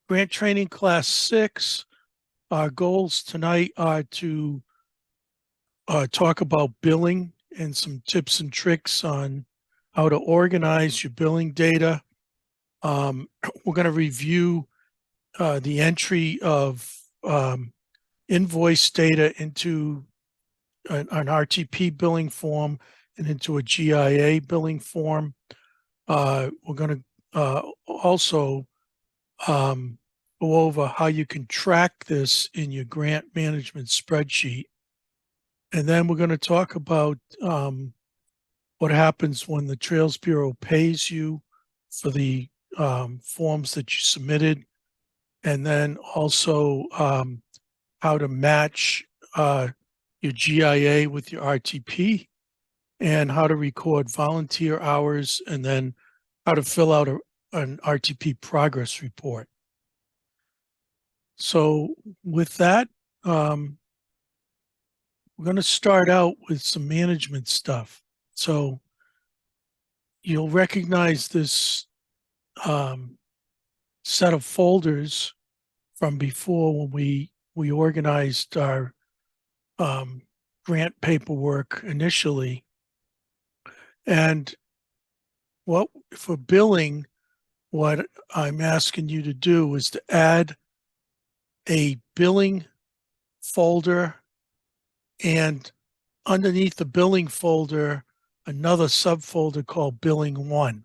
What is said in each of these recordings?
Grant Training Class 6. Our goals tonight are to talk about billing and some tips and tricks on how to organize your billing data. We're going to review the entry of invoice data into an RTP billing form and into a GIA billing form. We're going to also go over how you can track this in your grant management spreadsheet. And then we're going to talk about what happens when the Trails Bureau pays you for the forms that you submitted, and then also how to match your GIA with your RTP, and how to record volunteer hours, and then how to fill out an RTP progress report. So with that, we're going to start out with some management stuff. So you'll recognize this set of folders from before when we organized our grant paperwork initially. And what for billing, what I'm asking you to do is to add a billing folder, and underneath the billing folder, another subfolder called billing 1.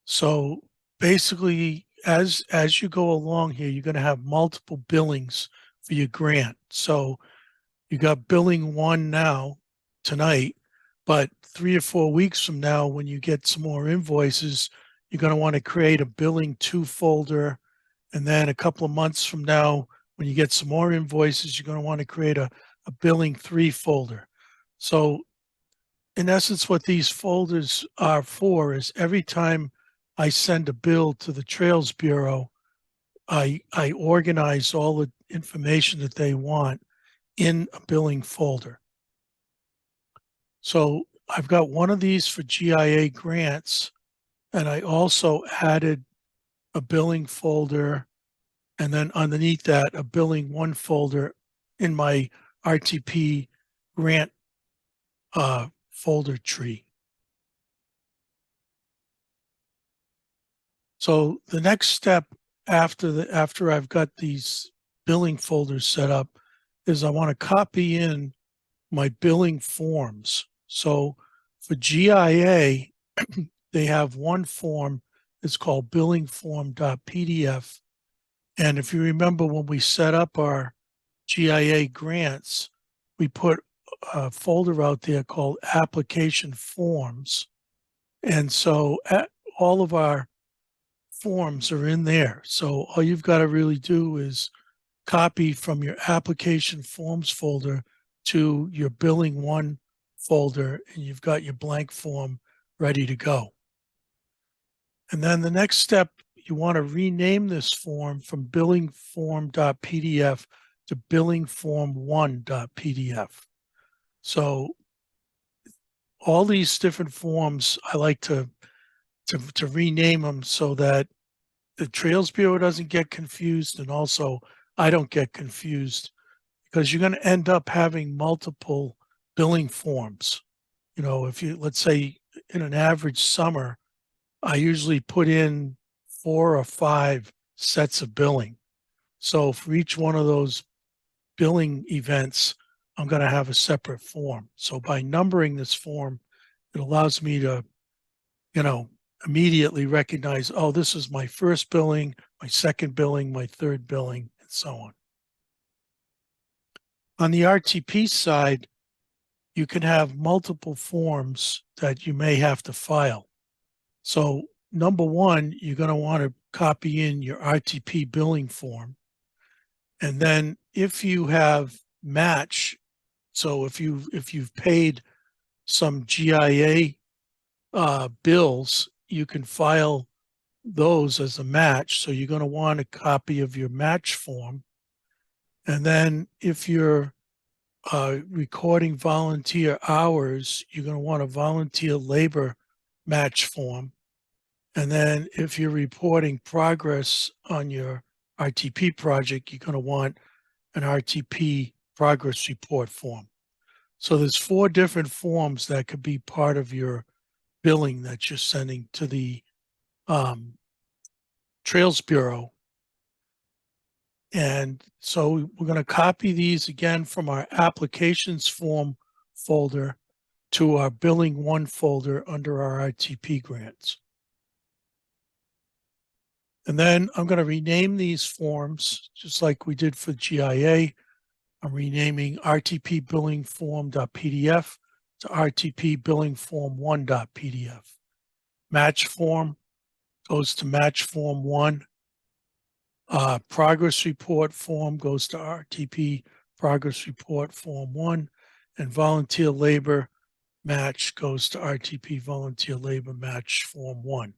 So basically, as you go along here, you're going to have multiple billings for your grant. So you got billing 1 now tonight, but 3 or 4 weeks from now, when you get some more invoices, you're going to want to create a billing 2 folder. And then a couple of months from now, when you get some more invoices, you're going to want to create a billing 3 folder. So in essence, what these folders are for is every time I send a bill to the Trails Bureau, I organize all the information that they want in a billing folder. So I've got one of these for GIA grants, and I also added a billing folder, and then underneath that, a billing 1 folder in my RTP grant folder tree. So the next step after I've got these billing folders set up is I want to copy in my billing forms. So for GIA, they have one form. It's called billingform.pdf. And if you remember when we set up our GIA grants, we put a folder out there called application forms. And so all of our forms are in there. So all you've got to really do is copy from your application forms folder to your billing 1 folder, and you've got your blank form ready to go. And then the next step, you want to rename this form from billingform.pdf to billingform1.pdf. So all these different forms, I like to rename them so that the Trails Bureau doesn't get confused, and also I don't get confused, because you're going to end up having multiple billing forms. You know, if you, let's say in an average summer, I usually put in 4 or 5 sets of billing. So for each one of those billing events, I'm going to have a separate form. So by numbering this form, it allows me to, immediately recognize, oh, this is my first billing, my second billing, my third billing, and so on. On the RTP side, you can have multiple forms that you may have to file. So number 1, you're going to want to copy in your RTP billing form. And then if you have match, so if you've paid some GIA bills, you can file those as a match. So you're going to want a copy of your match form. And then if you're recording volunteer hours, you're going to want a volunteer labor match form. And then if you're reporting progress on your RTP project, you're going to want an RTP progress report form. So there's 4 different forms that could be part of your billing that you're sending to the Trails Bureau. And so we're going to copy these again from our applications form folder to our billing 1 folder under our RTP grants. And then I'm going to rename these forms just like we did for GIA. I'm renaming RTP billing form.pdf to RTP billing form 1.pdf. Match form goes to match form 1. Progress report form goes to RTP progress report form 1. And volunteer labor match goes to RTP volunteer labor match form 1.